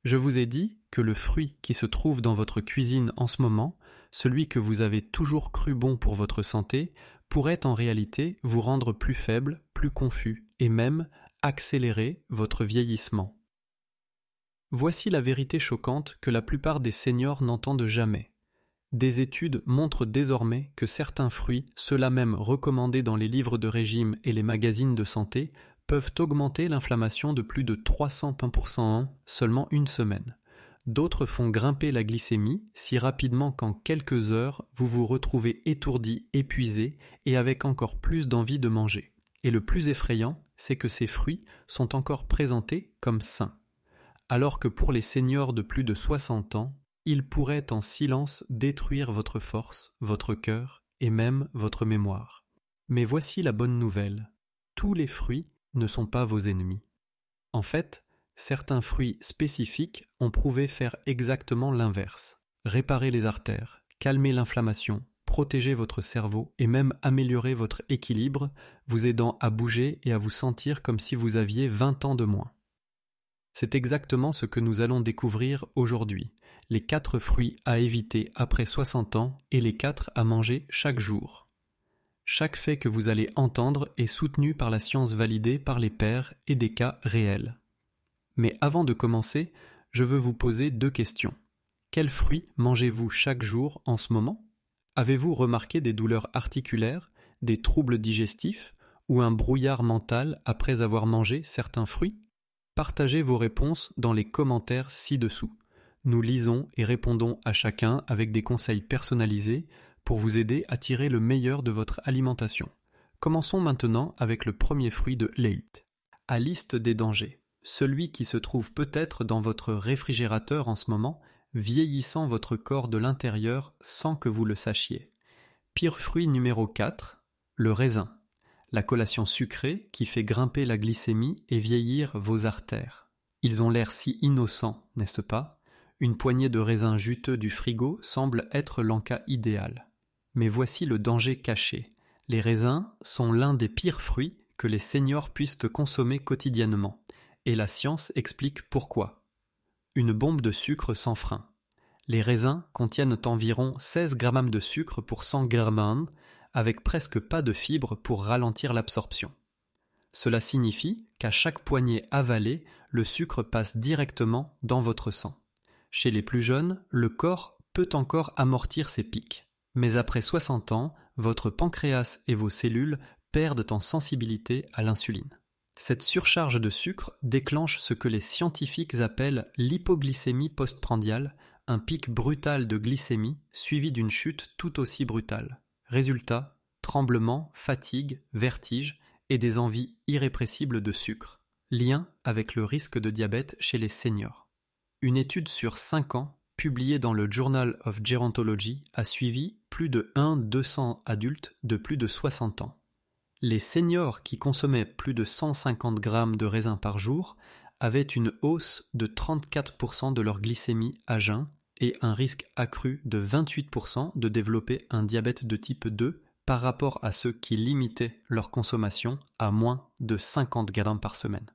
Je vous ai dit que le fruit qui se trouve dans votre cuisine en ce moment, celui que vous avez toujours cru bon pour votre santé, pourrait en réalité vous rendre plus faible, plus confus et même accélérer votre vieillissement. Voici la vérité choquante que la plupart des seniors n'entendent jamais. Des études montrent désormais que certains fruits, ceux-là même recommandés dans les livres de régime et les magazines de santé, peuvent augmenter l'inflammation de plus de 300% en seulement une semaine. D'autres font grimper la glycémie si rapidement qu'en quelques heures, vous vous retrouvez étourdi, épuisé et avec encore plus d'envie de manger. Et le plus effrayant, c'est que ces fruits sont encore présentés comme sains. Alors que pour les seniors de plus de 60 ans, ils pourraient en silence détruire votre force, votre cœur et même votre mémoire. Mais voici la bonne nouvelle. Tous les fruits ne sont pas vos ennemis. En fait, certains fruits spécifiques ont prouvé faire exactement l'inverse. Réparer les artères, calmer l'inflammation, protéger votre cerveau et même améliorer votre équilibre, vous aidant à bouger et à vous sentir comme si vous aviez 20 ans de moins. C'est exactement ce que nous allons découvrir aujourd'hui. Les 4 fruits à éviter après 60 ans et les 4 à manger chaque jour. Chaque fait que vous allez entendre est soutenu par la science validée par les pairs et des cas réels. Mais avant de commencer, je veux vous poser 2 questions. Quels fruits mangez-vous chaque jour en ce moment ? Avez-vous remarqué des douleurs articulaires, des troubles digestifs ou un brouillard mental après avoir mangé certains fruits ? Partagez vos réponses dans les commentaires ci-dessous. Nous lisons et répondons à chacun avec des conseils personnalisés pour vous aider à tirer le meilleur de votre alimentation. Commençons maintenant avec le premier fruit de Leit. À liste des dangers, celui qui se trouve peut-être dans votre réfrigérateur en ce moment, vieillissant votre corps de l'intérieur sans que vous le sachiez. Pire fruit numéro 4, le raisin. La collation sucrée qui fait grimper la glycémie et vieillir vos artères. Ils ont l'air si innocents, n'est-ce pas ? Une poignée de raisins juteux du frigo semble être l'encas idéal. Mais voici le danger caché. Les raisins sont l'un des pires fruits que les seniors puissent consommer quotidiennement. Et la science explique pourquoi. Une bombe de sucre sans frein. Les raisins contiennent environ 16 grammes de sucre pour 100 grammes, avec presque pas de fibres pour ralentir l'absorption. Cela signifie qu'à chaque poignée avalée, le sucre passe directement dans votre sang. Chez les plus jeunes, le corps peut encore amortir ces pics. Mais après 60 ans, votre pancréas et vos cellules perdent en sensibilité à l'insuline. Cette surcharge de sucre déclenche ce que les scientifiques appellent l'hypoglycémie postprandiale, un pic brutal de glycémie suivi d'une chute tout aussi brutale. Résultat, tremblements, fatigue, vertige et des envies irrépressibles de sucre. Lien avec le risque de diabète chez les seniors. Une étude sur 5 ans, publiée dans le Journal of Gerontology, a suivi plus de 200 adultes de plus de 60 ans. Les seniors qui consommaient plus de 150 grammes de raisins par jour avaient une hausse de 34% de leur glycémie à jeun et un risque accru de 28% de développer un diabète de type 2 par rapport à ceux qui limitaient leur consommation à moins de 50 grammes par semaine.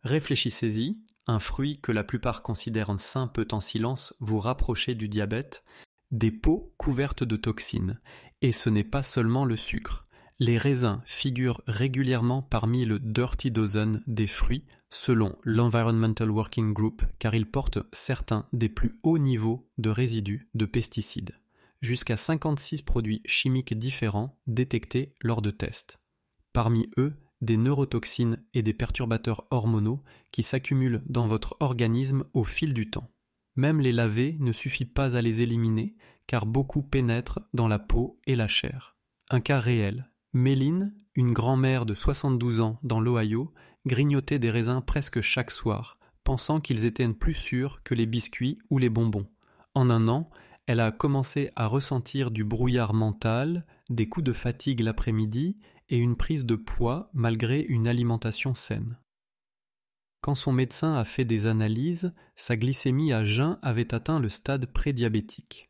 Réfléchissez-y, un fruit que la plupart considèrent sain peut en silence vous rapprocher du diabète, des peaux couvertes de toxines. Et ce n'est pas seulement le sucre. Les raisins figurent régulièrement parmi le Dirty Dozen des fruits, selon l'Environmental Working Group, car ils portent certains des plus hauts niveaux de résidus de pesticides. Jusqu'à 56 produits chimiques différents détectés lors de tests. Parmi eux, des neurotoxines et des perturbateurs hormonaux qui s'accumulent dans votre organisme au fil du temps. Même les laver ne suffit pas à les éliminer, car beaucoup pénètrent dans la peau et la chair. Un cas réel. Méline, une grand-mère de 72 ans dans l'Ohio, grignotait des raisins presque chaque soir, pensant qu'ils étaient plus sûrs que les biscuits ou les bonbons. En un an, elle a commencé à ressentir du brouillard mental, des coups de fatigue l'après-midi et une prise de poids malgré une alimentation saine. Quand son médecin a fait des analyses, sa glycémie à jeun avait atteint le stade prédiabétique.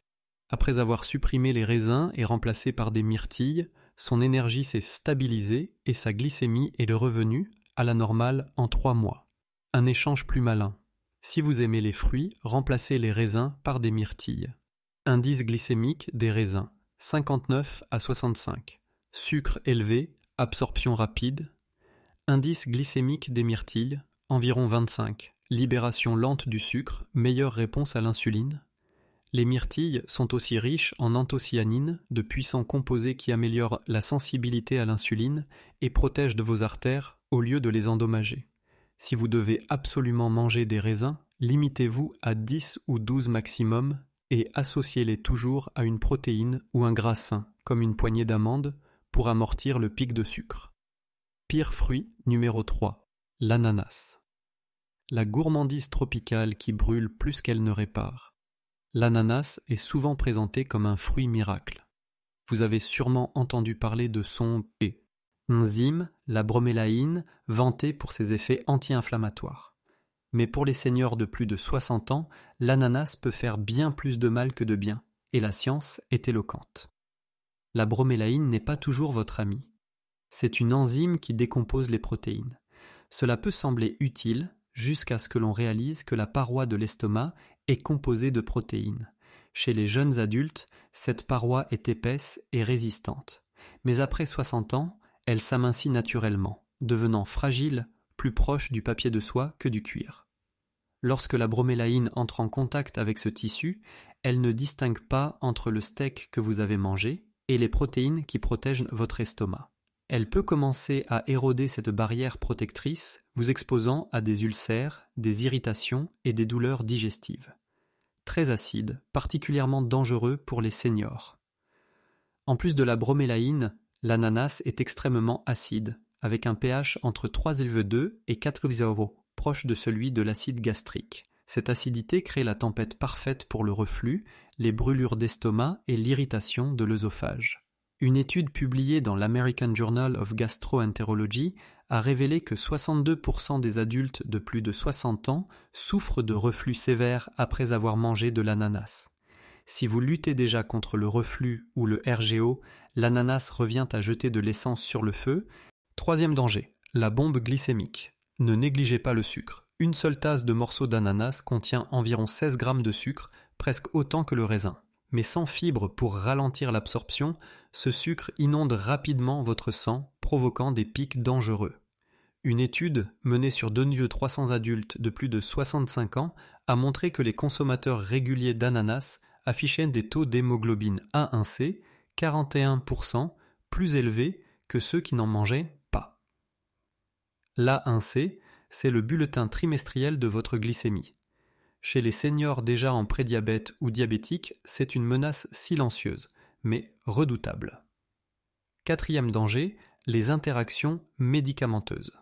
Après avoir supprimé les raisins et remplacé par des myrtilles, son énergie s'est stabilisée et sa glycémie est revenue à la normale en 3 mois. Un échange plus malin. Si vous aimez les fruits, remplacez les raisins par des myrtilles. Indice glycémique des raisins, 59 à 65. Sucre élevé, absorption rapide. Indice glycémique des myrtilles, environ 25. Libération lente du sucre, meilleure réponse à l'insuline. Les myrtilles sont aussi riches en anthocyanine, de puissants composés qui améliorent la sensibilité à l'insuline et protègent de vos artères au lieu de les endommager. Si vous devez absolument manger des raisins, limitez-vous à 10 ou 12 maximum et associez-les toujours à une protéine ou un gras sain, comme une poignée d'amandes, pour amortir le pic de sucre. Pire fruit numéro 3, l'ananas. La gourmandise tropicale qui brûle plus qu'elle ne répare. L'ananas est souvent présenté comme un fruit miracle. Vous avez sûrement entendu parler de son enzyme, la bromélaïne, vantée pour ses effets anti-inflammatoires. Mais pour les seniors de plus de 60 ans, l'ananas peut faire bien plus de mal que de bien, et la science est éloquente. La bromélaïne n'est pas toujours votre amie. C'est une enzyme qui décompose les protéines. Cela peut sembler utile jusqu'à ce que l'on réalise que la paroi de l'estomac est composée de protéines. Chez les jeunes adultes, cette paroi est épaisse et résistante. Mais après 60 ans, elle s'amincit naturellement, devenant fragile, plus proche du papier de soie que du cuir. Lorsque la bromélaïne entre en contact avec ce tissu, elle ne distingue pas entre le steak que vous avez mangé et les protéines qui protègent votre estomac. Elle peut commencer à éroder cette barrière protectrice, vous exposant à des ulcères, des irritations et des douleurs digestives. Très acide, particulièrement dangereux pour les seniors. En plus de la bromélaïne, l'ananas est extrêmement acide, avec un pH entre 3,2 et 4,0, proche de celui de l'acide gastrique. Cette acidité crée la tempête parfaite pour le reflux, les brûlures d'estomac et l'irritation de l'œsophage. Une étude publiée dans l'American Journal of Gastroenterology a révélé que 62% des adultes de plus de 60 ans souffrent de reflux sévère après avoir mangé de l'ananas. Si vous luttez déjà contre le reflux ou le RGO, l'ananas revient à jeter de l'essence sur le feu. Troisième danger, la bombe glycémique. Ne négligez pas le sucre. Une seule tasse de morceaux d'ananas contient environ 16 grammes de sucre, presque autant que le raisin. Mais sans fibres pour ralentir l'absorption, ce sucre inonde rapidement votre sang, provoquant des pics dangereux. Une étude menée sur 2300 adultes de plus de 65 ans a montré que les consommateurs réguliers d'ananas affichaient des taux d'hémoglobine A1C 41% plus élevés que ceux qui n'en mangeaient pas. L'A1C, c'est le bulletin trimestriel de votre glycémie. Chez les seniors déjà en prédiabète ou diabétiques, c'est une menace silencieuse, mais redoutable. Quatrième danger, les interactions médicamenteuses.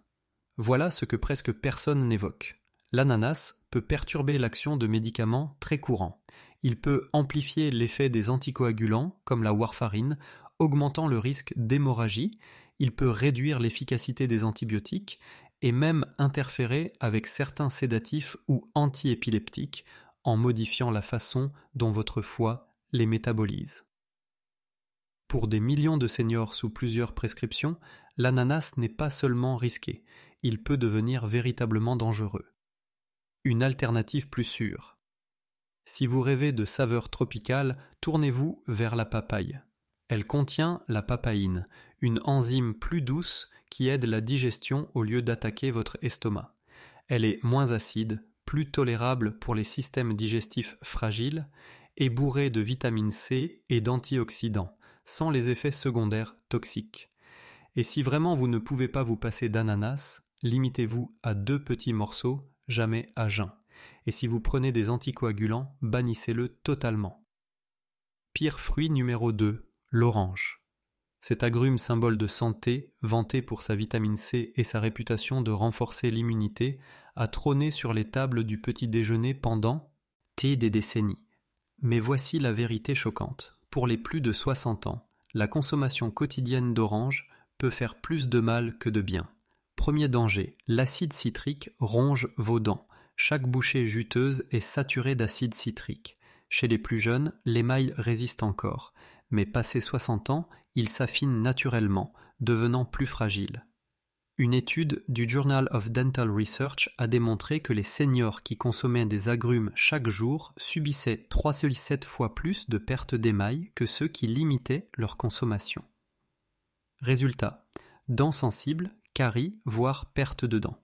Voilà ce que presque personne n'évoque. L'ananas peut perturber l'action de médicaments très courants. Il peut amplifier l'effet des anticoagulants, comme la warfarine, augmentant le risque d'hémorragie. Il peut réduire l'efficacité des antibiotiques et même interférer avec certains sédatifs ou antiépileptiques en modifiant la façon dont votre foie les métabolise. Pour des millions de seniors sous plusieurs prescriptions, l'ananas n'est pas seulement risqué, il peut devenir véritablement dangereux. Une alternative plus sûre. Si vous rêvez de saveurs tropicales, tournez-vous vers la papaye. Elle contient la papaïne, une enzyme plus douce qui aide la digestion au lieu d'attaquer votre estomac. Elle est moins acide, plus tolérable pour les systèmes digestifs fragiles et bourrée de vitamine C et d'antioxydants, sans les effets secondaires toxiques. Et si vraiment vous ne pouvez pas vous passer d'ananas, limitez-vous à 2 petits morceaux, jamais à jeun. Et si vous prenez des anticoagulants, bannissez-le totalement. Pire fruit numéro 2, l'orange. Cet agrume symbole de santé, vanté pour sa vitamine C et sa réputation de renforcer l'immunité, a trôné sur les tables du petit déjeuner pendant des décennies. Mais voici la vérité choquante. Pour les plus de 60 ans, la consommation quotidienne d'orange peut faire plus de mal que de bien. Premier danger, l'acide citrique ronge vos dents. Chaque bouchée juteuse est saturée d'acide citrique. Chez les plus jeunes, l'émail résiste encore, mais passé 60 ans, il s'affine naturellement, devenant plus fragile. Une étude du Journal of Dental Research a démontré que les seniors qui consommaient des agrumes chaque jour subissaient 3,7 fois plus de pertes d'émail que ceux qui limitaient leur consommation. Résultat, dents sensibles, caries, voire perte de dents.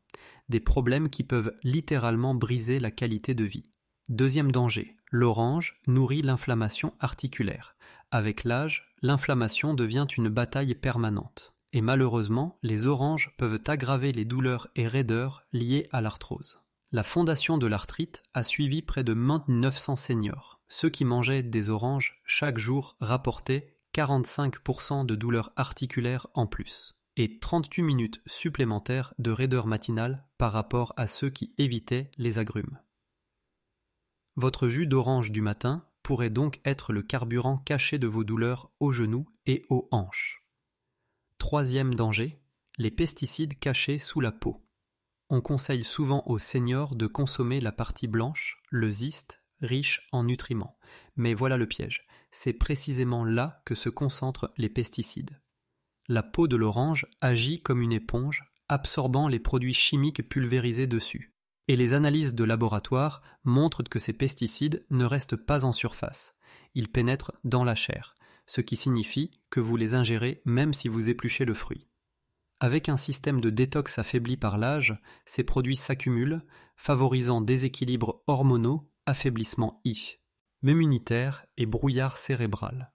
Des problèmes qui peuvent littéralement briser la qualité de vie. Deuxième danger, l'orange nourrit l'inflammation articulaire. Avec l'âge, l'inflammation devient une bataille permanente. Et malheureusement, les oranges peuvent aggraver les douleurs et raideurs liées à l'arthrose. La Fondation de l'arthrite a suivi près de 900 seniors. Ceux qui mangeaient des oranges chaque jour rapportaient 45% de douleurs articulaires en plus et 38 minutes supplémentaires de raideur matinale par rapport à ceux qui évitaient les agrumes. Votre jus d'orange du matin pourrait donc être le carburant caché de vos douleurs aux genoux et aux hanches. Troisième danger, les pesticides cachés sous la peau. On conseille souvent aux seniors de consommer la partie blanche, le zeste, riche en nutriments. Mais voilà le piège, c'est précisément là que se concentrent les pesticides. La peau de l'orange agit comme une éponge, absorbant les produits chimiques pulvérisés dessus. Et les analyses de laboratoire montrent que ces pesticides ne restent pas en surface. Ils pénètrent dans la chair, ce qui signifie que vous les ingérez même si vous épluchez le fruit. Avec un système de détox affaibli par l'âge, ces produits s'accumulent, favorisant déséquilibres hormonaux, affaiblissement même immunitaire et brouillard cérébral.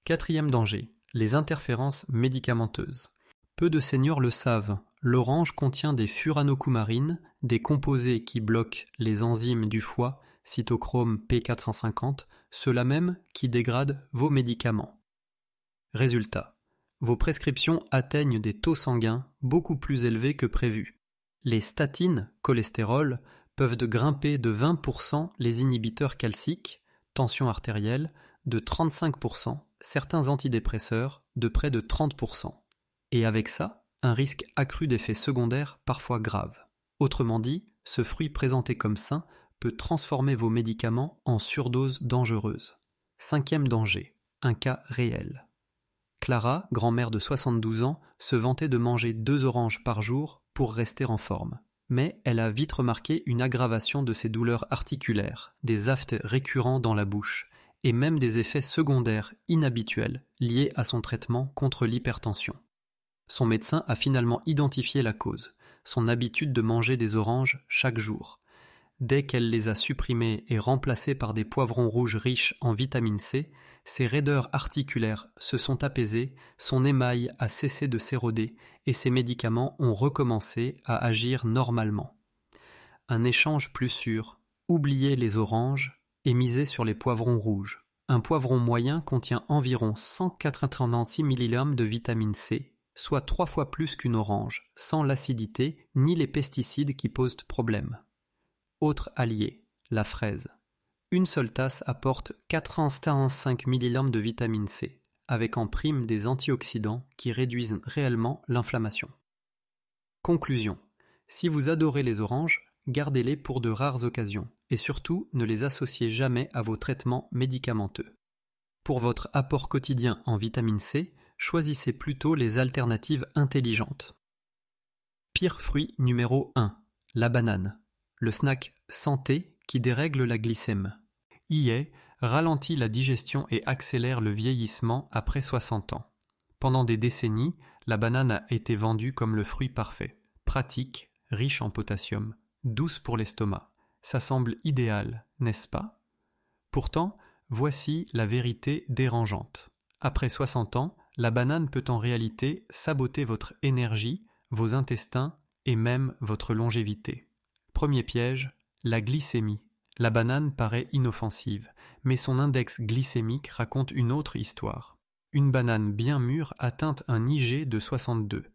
Quatrième danger, les interférences médicamenteuses. Peu de seniors le savent, l'orange contient des furanocoumarines, des composés qui bloquent les enzymes du foie, cytochrome P450, ceux-là même qui dégradent vos médicaments. Résultat, vos prescriptions atteignent des taux sanguins beaucoup plus élevés que prévu. Les statines, cholestérol, peuvent grimper de 20% les inhibiteurs calciques, tension artérielle, de 35%, certains antidépresseurs de près de 30%. Et avec ça, un risque accru d'effets secondaires parfois graves. Autrement dit, ce fruit présenté comme sain peut transformer vos médicaments en surdose dangereuse. Cinquième danger, un cas réel. Clara, grand-mère de 72 ans, se vantait de manger 2 oranges par jour pour rester en forme. Mais elle a vite remarqué une aggravation de ses douleurs articulaires, des aftes récurrents dans la bouche, et même des effets secondaires inhabituels liés à son traitement contre l'hypertension. Son médecin a finalement identifié la cause, son habitude de manger des oranges chaque jour. Dès qu'elle les a supprimés et remplacés par des poivrons rouges riches en vitamine C, ses raideurs articulaires se sont apaisées, son émail a cessé de s'éroder et ses médicaments ont recommencé à agir normalement. Un échange plus sûr, oubliez les oranges et misez sur les poivrons rouges. Un poivron moyen contient environ 186 mg de vitamine C, soit 3 fois plus qu'une orange, sans l'acidité ni les pesticides qui posent problème. Autre allié, la fraise. Une seule tasse apporte 415 mg de vitamine C, avec en prime des antioxydants qui réduisent réellement l'inflammation. Conclusion. Si vous adorez les oranges, gardez-les pour de rares occasions, et surtout ne les associez jamais à vos traitements médicamenteux. Pour votre apport quotidien en vitamine C, choisissez plutôt les alternatives intelligentes. Pire fruit numéro 1, la banane. Le snack santé qui dérègle la glycémie. Ralentit la digestion et accélère le vieillissement après 60 ans. Pendant des décennies, la banane a été vendue comme le fruit parfait, pratique, riche en potassium, douce pour l'estomac. Ça semble idéal, n'est-ce pas? Pourtant, voici la vérité dérangeante. Après 60 ans, la banane peut en réalité saboter votre énergie, vos intestins et même votre longévité. Premier piège, la glycémie. La banane paraît inoffensive, mais son index glycémique raconte une autre histoire. Une banane bien mûre atteint un IG de 62,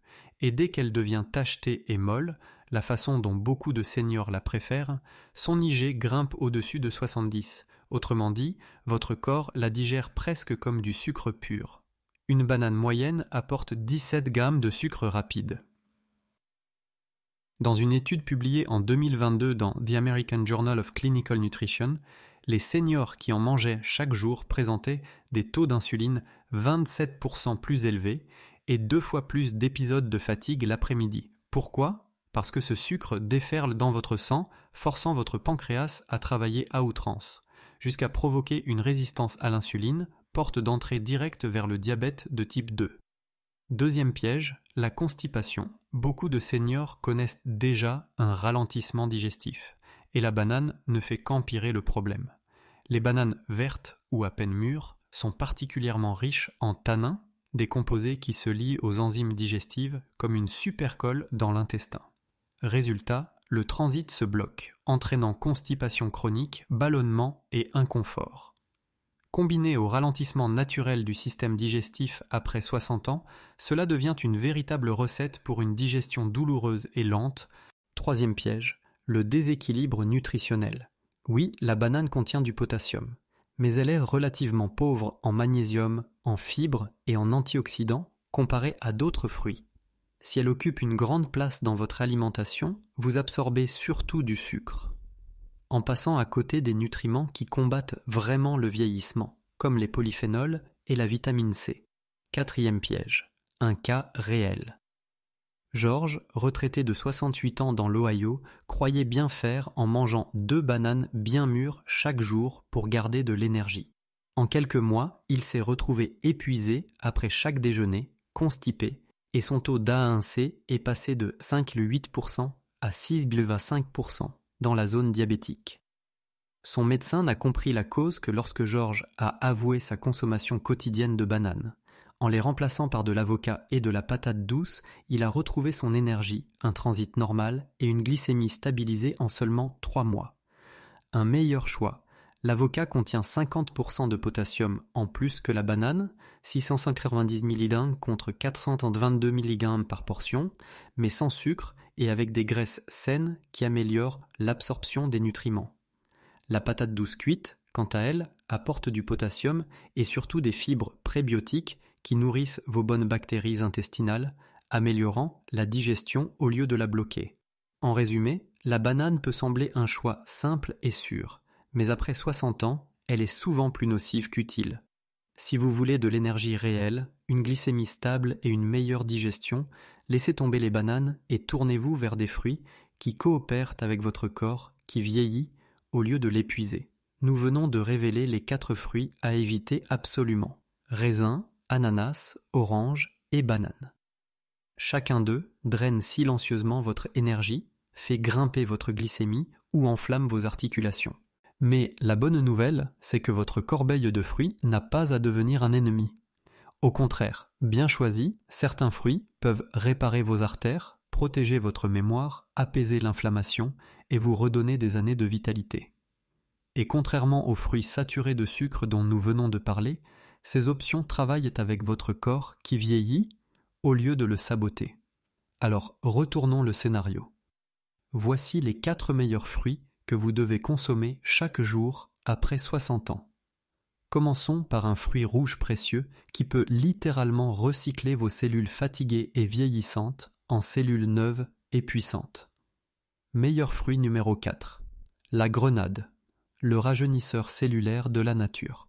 et dès qu'elle devient tachetée et molle, la façon dont beaucoup de seniors la préfèrent, son IG grimpe au-dessus de 70. Autrement dit, votre corps la digère presque comme du sucre pur. Une banane moyenne apporte 17 grammes de sucre rapide. Dans une étude publiée en 2022 dans The American Journal of Clinical Nutrition, les seniors qui en mangeaient chaque jour présentaient des taux d'insuline 27% plus élevés et 2 fois plus d'épisodes de fatigue l'après-midi. Pourquoi ? Parce que ce sucre déferle dans votre sang, forçant votre pancréas à travailler à outrance, jusqu'à provoquer une résistance à l'insuline, porte d'entrée directe vers le diabète de type 2. Deuxième piège, la constipation. Beaucoup de seniors connaissent déjà un ralentissement digestif, et la banane ne fait qu'empirer le problème. Les bananes vertes ou à peine mûres sont particulièrement riches en tanins, des composés qui se lient aux enzymes digestives comme une supercolle dans l'intestin. Résultat, le transit se bloque, entraînant constipation chronique, ballonnement et inconfort. Combiné au ralentissement naturel du système digestif après 60 ans, cela devient une véritable recette pour une digestion douloureuse et lente. Troisième piège, le déséquilibre nutritionnel. Oui, la banane contient du potassium, mais elle est relativement pauvre en magnésium, en fibres et en antioxydants comparée à d'autres fruits. Si elle occupe une grande place dans votre alimentation, vous absorbez surtout du sucre, en passant à côté des nutriments qui combattent vraiment le vieillissement, comme les polyphénols et la vitamine C. Quatrième piège, un cas réel. George, retraité de 68 ans dans l'Ohio, croyait bien faire en mangeant 2 bananes bien mûres chaque jour pour garder de l'énergie. En quelques mois, il s'est retrouvé épuisé après chaque déjeuner, constipé, et son taux d'A1C est passé de 5,8% à 6,5% dans la zone diabétique. Son médecin n'a compris la cause que lorsque George a avoué sa consommation quotidienne de bananes. En les remplaçant par de l'avocat et de la patate douce, il a retrouvé son énergie, un transit normal et une glycémie stabilisée en seulement 3 mois. Un meilleur choix. L'avocat contient 50% de potassium en plus que la banane, 690 mg contre 422 mg par portion, mais sans sucre et avec des graisses saines qui améliorent l'absorption des nutriments. La patate douce cuite, quant à elle, apporte du potassium et surtout des fibres prébiotiques qui nourrissent vos bonnes bactéries intestinales, améliorant la digestion au lieu de la bloquer. En résumé, la banane peut sembler un choix simple et sûr, mais après 60 ans, elle est souvent plus nocive qu'utile. Si vous voulez de l'énergie réelle, une glycémie stable et une meilleure digestion, laissez tomber les bananes et tournez-vous vers des fruits qui coopèrent avec votre corps qui vieillit au lieu de l'épuiser. Nous venons de révéler les 4 fruits à éviter absolument. Raisin, ananas, orange et banane. Chacun d'eux draine silencieusement votre énergie, fait grimper votre glycémie ou enflamme vos articulations. Mais la bonne nouvelle, c'est que votre corbeille de fruits n'a pas à devenir un ennemi. Au contraire, bien choisis, certains fruits peuvent réparer vos artères, protéger votre mémoire, apaiser l'inflammation et vous redonner des années de vitalité. Et contrairement aux fruits saturés de sucre dont nous venons de parler, ces options travaillent avec votre corps qui vieillit au lieu de le saboter. Alors retournons le scénario. Voici les 4 meilleurs fruits que vous devez consommer chaque jour après 60 ans. Commençons par un fruit rouge précieux qui peut littéralement recycler vos cellules fatiguées et vieillissantes en cellules neuves et puissantes. Meilleur fruit numéro 4. La grenade, le rajeunisseur cellulaire de la nature.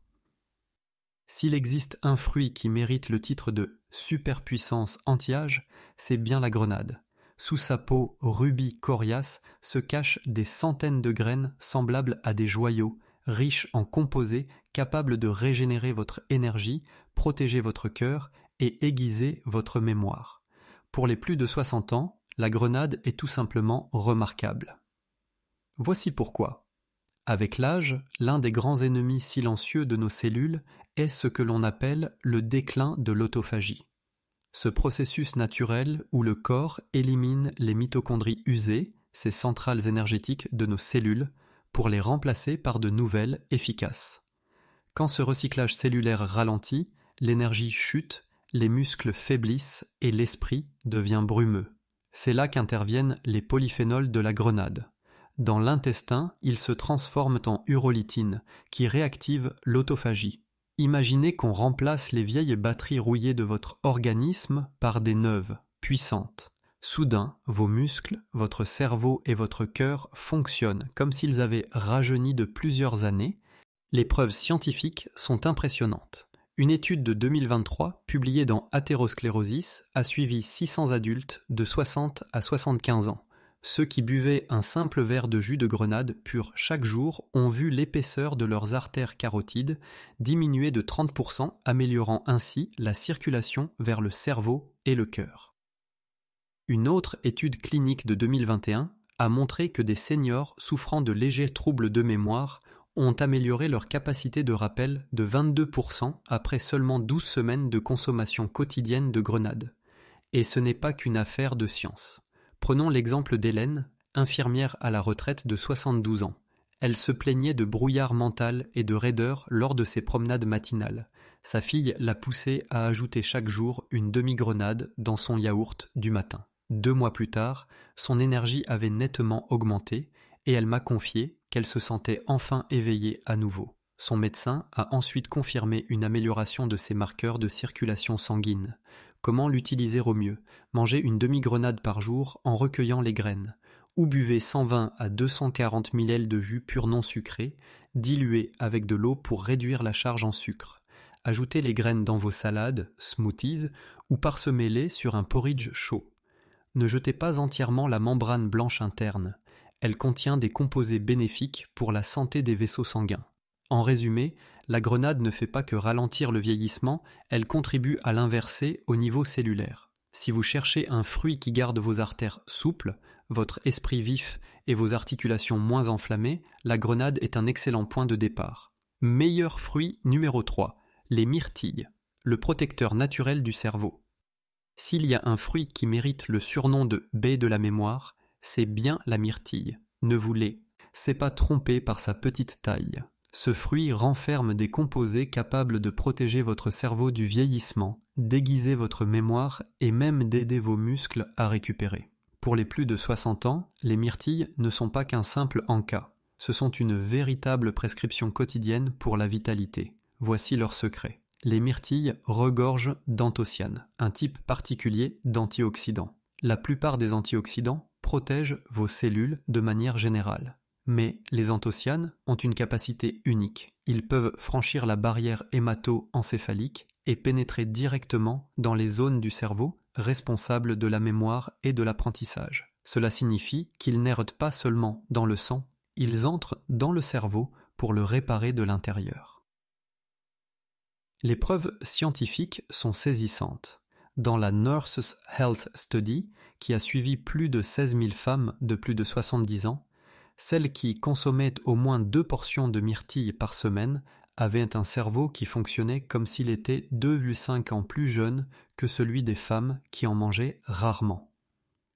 S'il existe un fruit qui mérite le titre de superpuissance anti-âge, c'est bien la grenade. Sous sa peau rubis coriace se cachent des centaines de graines semblables à des joyaux, riches en composés capables de régénérer votre énergie, protéger votre cœur et aiguiser votre mémoire. Pour les plus de 60 ans, la grenade est tout simplement remarquable. Voici pourquoi. Avec l'âge, l'un des grands ennemis silencieux de nos cellules est ce que l'on appelle le déclin de l'autophagie. Ce processus naturel où le corps élimine les mitochondries usées, ces centrales énergétiques de nos cellules, pour les remplacer par de nouvelles efficaces. Quand ce recyclage cellulaire ralentit, l'énergie chute, les muscles faiblissent et l'esprit devient brumeux. C'est là qu'interviennent les polyphénols de la grenade. Dans l'intestin, ils se transforment en urolytine, qui réactive l'autophagie. Imaginez qu'on remplace les vieilles batteries rouillées de votre organisme par des neuves, puissantes. Soudain, vos muscles, votre cerveau et votre cœur fonctionnent comme s'ils avaient rajeuni de plusieurs années. Les preuves scientifiques sont impressionnantes. Une étude de 2023, publiée dans Atherosclerosis, a suivi 600 adultes de 60 à 75 ans. Ceux qui buvaient un simple verre de jus de grenade pur chaque jour ont vu l'épaisseur de leurs artères carotides diminuer de 30%, améliorant ainsi la circulation vers le cerveau et le cœur. Une autre étude clinique de 2021 a montré que des seniors souffrant de légers troubles de mémoire ont amélioré leur capacité de rappel de 22% après seulement 12 semaines de consommation quotidienne de grenade. Et ce n'est pas qu'une affaire de science. Prenons l'exemple d'Hélène, infirmière à la retraite de 72 ans. Elle se plaignait de brouillard mental et de raideur lors de ses promenades matinales. Sa fille l'a poussée à ajouter chaque jour une demi-grenade dans son yaourt du matin. 2 mois plus tard, son énergie avait nettement augmenté et elle m'a confié qu'elle se sentait enfin éveillée à nouveau. Son médecin a ensuite confirmé une amélioration de ses marqueurs de circulation sanguine. Comment l'utiliser au mieux? Mangez une demi-grenade par jour en recueillant les graines. Ou buvez 120 à 240 ml de jus pur non sucré, dilué avec de l'eau pour réduire la charge en sucre. Ajoutez les graines dans vos salades, smoothies, ou parsemez-les sur un porridge chaud. Ne jetez pas entièrement la membrane blanche interne. Elle contient des composés bénéfiques pour la santé des vaisseaux sanguins. En résumé, la grenade ne fait pas que ralentir le vieillissement, elle contribue à l'inverser au niveau cellulaire. Si vous cherchez un fruit qui garde vos artères souples, votre esprit vif et vos articulations moins enflammées, la grenade est un excellent point de départ. Meilleur fruit numéro 3, les myrtilles, le protecteur naturel du cerveau. S'il y a un fruit qui mérite le surnom de baie de la mémoire, c'est bien la myrtille. Ne vous laissez pas tromper par sa petite taille. Ce fruit renferme des composés capables de protéger votre cerveau du vieillissement, d'aiguiser votre mémoire et même d'aider vos muscles à récupérer. Pour les plus de 60 ans, les myrtilles ne sont pas qu'un simple encas. Ce sont une véritable prescription quotidienne pour la vitalité. Voici leur secret. Les myrtilles regorgent d'anthocyanes, un type particulier d'antioxydants. La plupart des antioxydants protègent vos cellules de manière générale. Mais les anthocyanes ont une capacité unique. Ils peuvent franchir la barrière hémato-encéphalique et pénétrer directement dans les zones du cerveau responsables de la mémoire et de l'apprentissage. Cela signifie qu'ils n'errent pas seulement dans le sang, ils entrent dans le cerveau pour le réparer de l'intérieur. Les preuves scientifiques sont saisissantes. Dans la Nurses Health Study, qui a suivi plus de 16 000 femmes de plus de 70 ans, celles qui consommaient au moins 2 portions de myrtilles par semaine avaient un cerveau qui fonctionnait comme s'il était 2,5 ans plus jeune que celui des femmes qui en mangeaient rarement.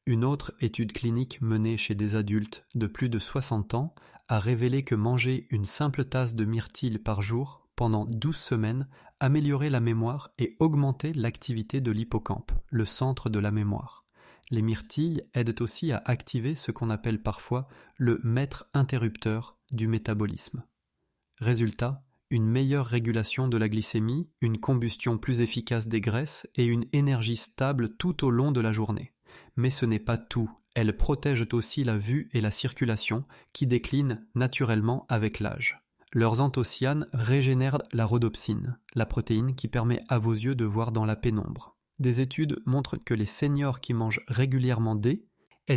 Une autre étude clinique menée chez des adultes de plus de 60 ans a révélé que manger une simple tasse de myrtille par jour pendant 12 semaines améliorait la mémoire et augmentait l'activité de l'hippocampe, le centre de la mémoire. Les myrtilles aident aussi à activer ce qu'on appelle parfois le maître interrupteur du métabolisme. Résultat, une meilleure régulation de la glycémie, une combustion plus efficace des graisses et une énergie stable tout au long de la journée. Mais ce n'est pas tout, elles protègent aussi la vue et la circulation qui déclinent naturellement avec l'âge. Leurs anthocyanes régénèrent la rhodopsine, la protéine qui permet à vos yeux de voir dans la pénombre. Des études montrent que les seniors qui mangent régulièrement des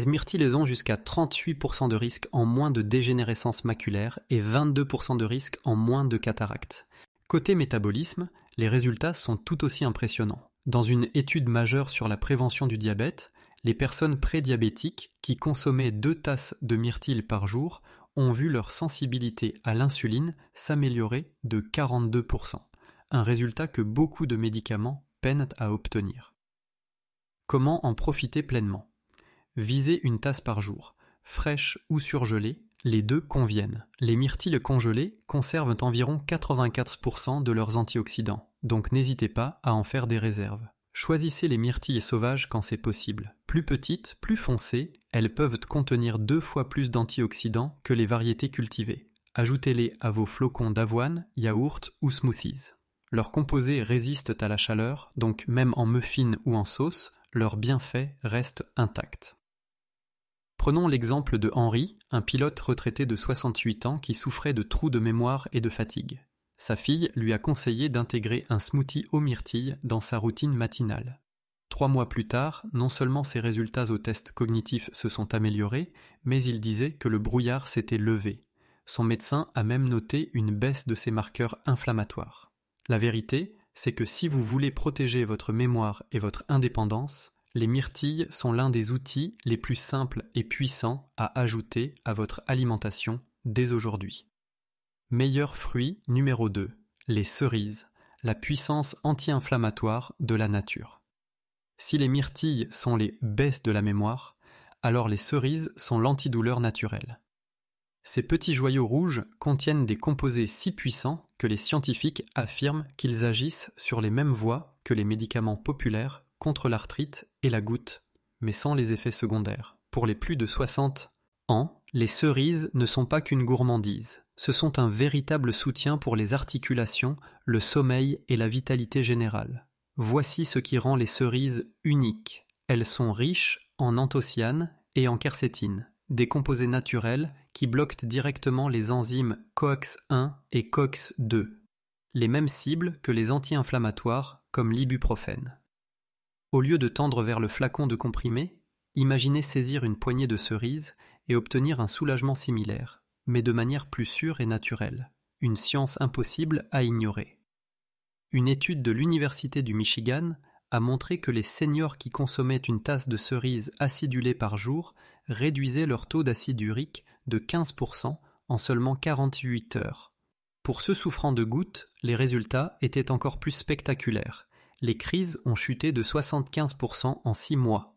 myrtilles ont jusqu'à 38% de risque en moins de dégénérescence maculaire et 22% de risque en moins de cataracte. Côté métabolisme, les résultats sont tout aussi impressionnants. Dans une étude majeure sur la prévention du diabète, les personnes prédiabétiques qui consommaient 2 tasses de myrtilles par jour ont vu leur sensibilité à l'insuline s'améliorer de 42%, un résultat que beaucoup de médicaments peinent à obtenir. Comment en profiter pleinement? Visez une tasse par jour, fraîche ou surgelée, les deux conviennent. Les myrtilles congelées conservent environ 84% de leurs antioxydants, donc n'hésitez pas à en faire des réserves. Choisissez les myrtilles sauvages quand c'est possible. Plus petites, plus foncées, elles peuvent contenir 2 fois plus d'antioxydants que les variétés cultivées. Ajoutez-les à vos flocons d'avoine, yaourts ou smoothies. Leurs composés résistent à la chaleur, donc même en muffins ou en sauce, leurs bienfaits restent intacts. Prenons l'exemple de Henri, un pilote retraité de 68 ans qui souffrait de trous de mémoire et de fatigue. Sa fille lui a conseillé d'intégrer un smoothie aux myrtilles dans sa routine matinale. 3 mois plus tard, non seulement ses résultats aux tests cognitifs se sont améliorés, mais il disait que le brouillard s'était levé. Son médecin a même noté une baisse de ses marqueurs inflammatoires. La vérité, c'est que si vous voulez protéger votre mémoire et votre indépendance, les myrtilles sont l'un des outils les plus simples et puissants à ajouter à votre alimentation dès aujourd'hui. Meilleur fruit numéro 2, les cerises, la puissance anti-inflammatoire de la nature. Si les myrtilles sont les baisses de la mémoire, alors les cerises sont l'antidouleur naturelle. Ces petits joyaux rouges contiennent des composés si puissants que les scientifiques affirment qu'ils agissent sur les mêmes voies que les médicaments populaires contre l'arthrite et la goutte, mais sans les effets secondaires. Pour les plus de 60 ans, les cerises ne sont pas qu'une gourmandise. Ce sont un véritable soutien pour les articulations, le sommeil et la vitalité générale. Voici ce qui rend les cerises uniques. Elles sont riches en anthocyanes et en quercétine, des composés naturels qui bloquent directement les enzymes COX-1 et COX-2, les mêmes cibles que les anti-inflammatoires comme l'ibuprofène. Au lieu de tendre vers le flacon de comprimé, imaginez saisir une poignée de cerises et obtenir un soulagement similaire, mais de manière plus sûre et naturelle, une science impossible à ignorer. Une étude de l'Université du Michigan a montré que les seniors qui consommaient une tasse de cerises acidulée par jour réduisaient leur taux d'acide urique de 15% en seulement 48 heures. Pour ceux souffrant de gouttes, les résultats étaient encore plus spectaculaires. Les crises ont chuté de 75% en 6 mois.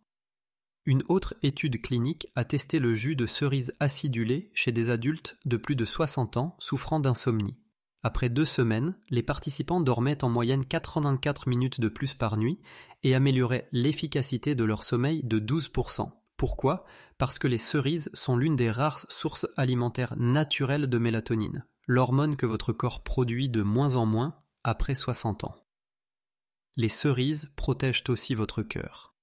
Une autre étude clinique a testé le jus de cerise acidulé chez des adultes de plus de 60 ans souffrant d'insomnie. Après 2 semaines, les participants dormaient en moyenne 84 minutes de plus par nuit et amélioraient l'efficacité de leur sommeil de 12%. Pourquoi ? Parce que les cerises sont l'une des rares sources alimentaires naturelles de mélatonine, l'hormone que votre corps produit de moins en moins après 60 ans. Les cerises protègent aussi votre cœur.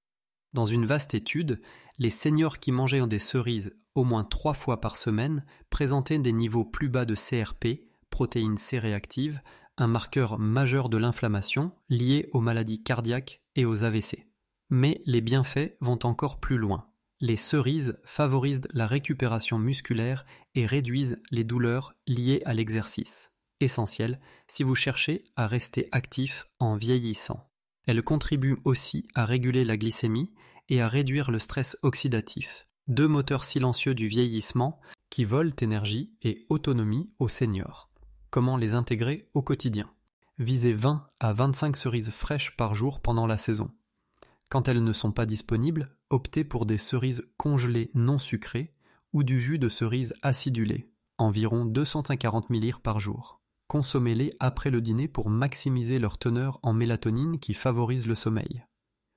Dans une vaste étude, les seniors qui mangeaient des cerises au moins 3 fois par semaine présentaient des niveaux plus bas de CRP, protéine C réactive, un marqueur majeur de l'inflammation lié aux maladies cardiaques et aux AVC. Mais les bienfaits vont encore plus loin. Les cerises favorisent la récupération musculaire et réduisent les douleurs liées à l'exercice, essentiel si vous cherchez à rester actif en vieillissant. Elles contribuent aussi à réguler la glycémie et à réduire le stress oxydatif, 2 moteurs silencieux du vieillissement qui volent énergie et autonomie aux seniors. Comment les intégrer au quotidien ? Visez 20 à 25 cerises fraîches par jour pendant la saison. Quand elles ne sont pas disponibles, optez pour des cerises congelées non sucrées ou du jus de cerise acidulé, environ 240 ml par jour. Consommez-les après le dîner pour maximiser leur teneur en mélatonine qui favorise le sommeil.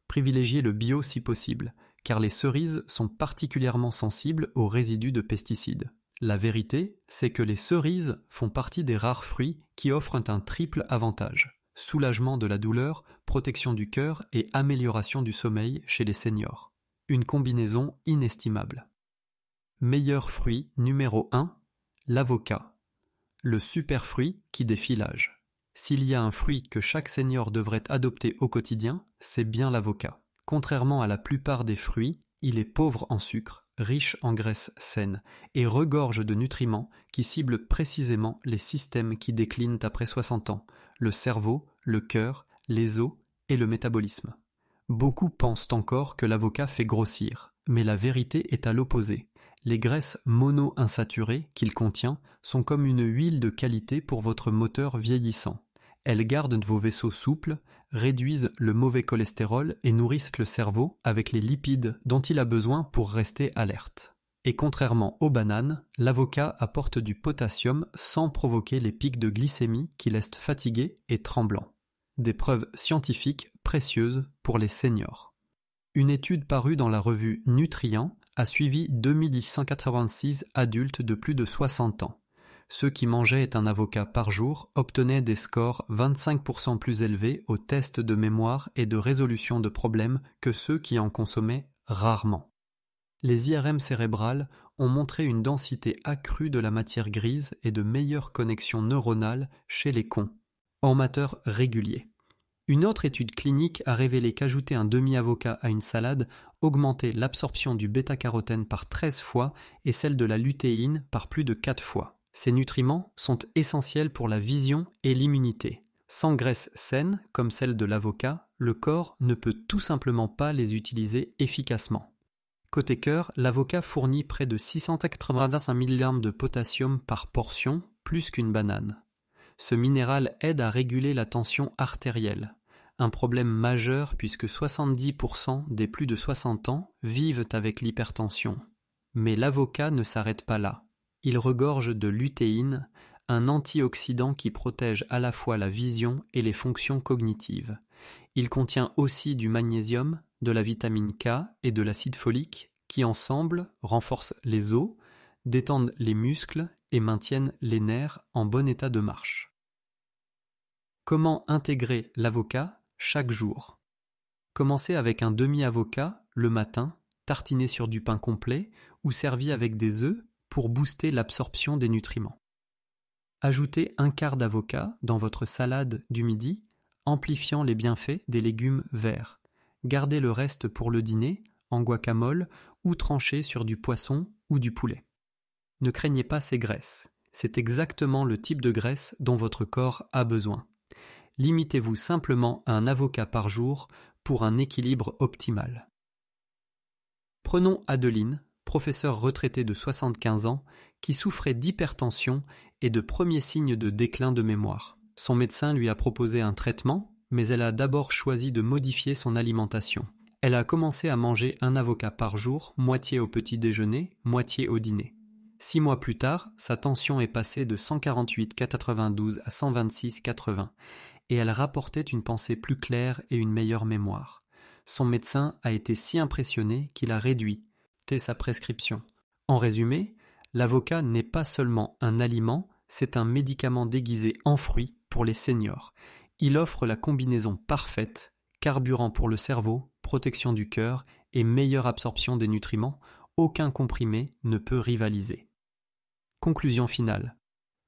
Privilégiez le bio si possible, car les cerises sont particulièrement sensibles aux résidus de pesticides. La vérité, c'est que les cerises font partie des rares fruits qui offrent un triple avantage: soulagement de la douleur, protection du cœur et amélioration du sommeil chez les seniors. Une combinaison inestimable. Meilleur fruit numéro 1, l'avocat. Le super fruit qui défie l'âge. S'il y a un fruit que chaque senior devrait adopter au quotidien, c'est bien l'avocat. Contrairement à la plupart des fruits, il est pauvre en sucre, riche en graisses saines et regorge de nutriments qui ciblent précisément les systèmes qui déclinent après 60 ans, le cerveau, le cœur, les os et le métabolisme. Beaucoup pensent encore que l'avocat fait grossir, mais la vérité est à l'opposé. Les graisses mono-insaturées qu'il contient sont comme une huile de qualité pour votre moteur vieillissant. Elles gardent vos vaisseaux souples, réduisent le mauvais cholestérol et nourrissent le cerveau avec les lipides dont il a besoin pour rester alerte. Et contrairement aux bananes, l'avocat apporte du potassium sans provoquer les pics de glycémie qui laissent fatigués et tremblants. Des preuves scientifiques précieuses pour les seniors. Une étude parue dans la revue Nutrient a suivi 2186 adultes de plus de 60 ans. Ceux qui mangeaient un avocat par jour obtenaient des scores 25% plus élevés aux tests de mémoire et de résolution de problèmes que ceux qui en consommaient rarement. Les IRM cérébrales ont montré une densité accrue de la matière grise et de meilleures connexions neuronales chez les cons, amateurs réguliers. Une autre étude clinique a révélé qu'ajouter un demi-avocat à une salade augmentait l'absorption du bêta-carotène par 13 fois et celle de la lutéine par plus de 4 fois. Ces nutriments sont essentiels pour la vision et l'immunité. Sans graisse saine, comme celle de l'avocat, le corps ne peut tout simplement pas les utiliser efficacement. Côté cœur, l'avocat fournit près de 685 mg de potassium par portion, plus qu'une banane. Ce minéral aide à réguler la tension artérielle, un problème majeur puisque 70% des plus de 60 ans vivent avec l'hypertension. Mais l'avocat ne s'arrête pas là. Il regorge de lutéine, un antioxydant qui protège à la fois la vision et les fonctions cognitives. Il contient aussi du magnésium, de la vitamine K et de l'acide folique qui ensemble renforcent les os, détendent les muscles et maintiennent les nerfs en bon état de marche. Comment intégrer l'avocat chaque jour? Commencez avec un demi-avocat le matin, tartiné sur du pain complet ou servi avec des œufs pour booster l'absorption des nutriments. Ajoutez un quart d'avocat dans votre salade du midi, amplifiant les bienfaits des légumes verts. Gardez le reste pour le dîner, en guacamole ou tranché sur du poisson ou du poulet. Ne craignez pas ces graisses. C'est exactement le type de graisse dont votre corps a besoin. Limitez-vous simplement à un avocat par jour pour un équilibre optimal. Prenons Adeline, professeure retraitée de 75 ans, qui souffrait d'hypertension et de premiers signes de déclin de mémoire. Son médecin lui a proposé un traitement, mais elle a d'abord choisi de modifier son alimentation. Elle a commencé à manger un avocat par jour, moitié au petit déjeuner, moitié au dîner. 6 mois plus tard, sa tension est passée de 148/92 à 126/80 et elle rapportait une pensée plus claire et une meilleure mémoire. Son médecin a été si impressionné qu'il a réduit sa prescription. En résumé, l'avocat n'est pas seulement un aliment, c'est un médicament déguisé en fruit pour les seniors. Il offre la combinaison parfaite, carburant pour le cerveau, protection du cœur et meilleure absorption des nutriments. Aucun comprimé ne peut rivaliser. Conclusion finale.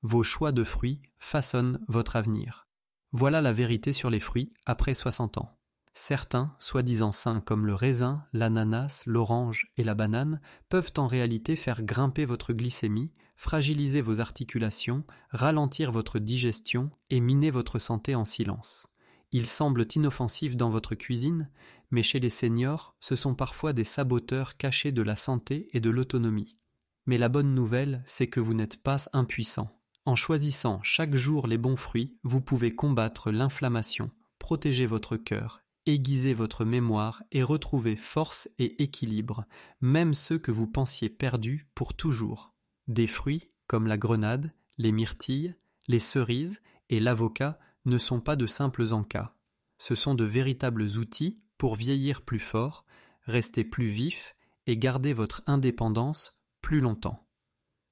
Vos choix de fruits façonnent votre avenir. Voilà la vérité sur les fruits après 60 ans. Certains, soi-disant sains comme le raisin, l'ananas, l'orange et la banane, peuvent en réalité faire grimper votre glycémie, fragiliser vos articulations, ralentir votre digestion et miner votre santé en silence. Ils semblent inoffensifs dans votre cuisine, mais chez les seniors, ce sont parfois des saboteurs cachés de la santé et de l'autonomie. Mais la bonne nouvelle, c'est que vous n'êtes pas impuissant. En choisissant chaque jour les bons fruits, vous pouvez combattre l'inflammation, protéger votre cœur, aiguiser votre mémoire et retrouver force et équilibre, même ceux que vous pensiez perdus pour toujours. Des fruits comme la grenade, les myrtilles, les cerises et l'avocat ne sont pas de simples encas. Ce sont de véritables outils pour vieillir plus fort, rester plus vif et garder votre indépendance plus longtemps.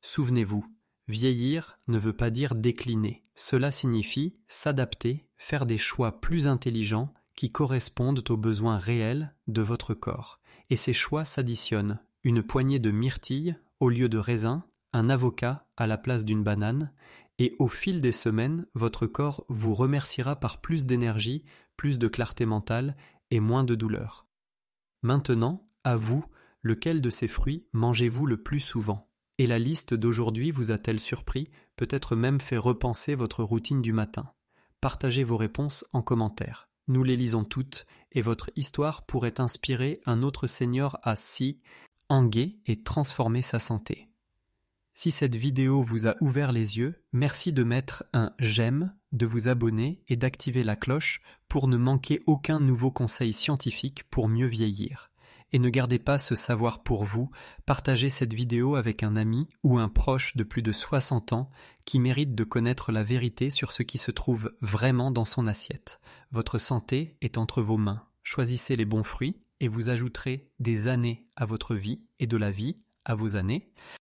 Souvenez-vous, vieillir ne veut pas dire décliner. Cela signifie s'adapter, faire des choix plus intelligents qui correspondent aux besoins réels de votre corps. Et ces choix s'additionnent. Une poignée de myrtilles au lieu de raisin, un avocat à la place d'une banane, et au fil des semaines, votre corps vous remerciera par plus d'énergie, plus de clarté mentale et moins de douleur. Maintenant, à vous, lequel de ces fruits mangez-vous le plus souvent? Et la liste d'aujourd'hui vous a-t-elle surpris, peut-être même fait repenser votre routine du matin? Partagez vos réponses en commentaire. Nous les lisons toutes et votre histoire pourrait inspirer un autre senior à enguer et transformer sa santé. Si cette vidéo vous a ouvert les yeux, merci de mettre un j'aime, de vous abonner et d'activer la cloche pour ne manquer aucun nouveau conseil scientifique pour mieux vieillir. Et ne gardez pas ce savoir pour vous, partagez cette vidéo avec un ami ou un proche de plus de 60 ans qui mérite de connaître la vérité sur ce qui se trouve vraiment dans son assiette. Votre santé est entre vos mains. Choisissez les bons fruits et vous ajouterez des années à votre vie et de la vie à vos années.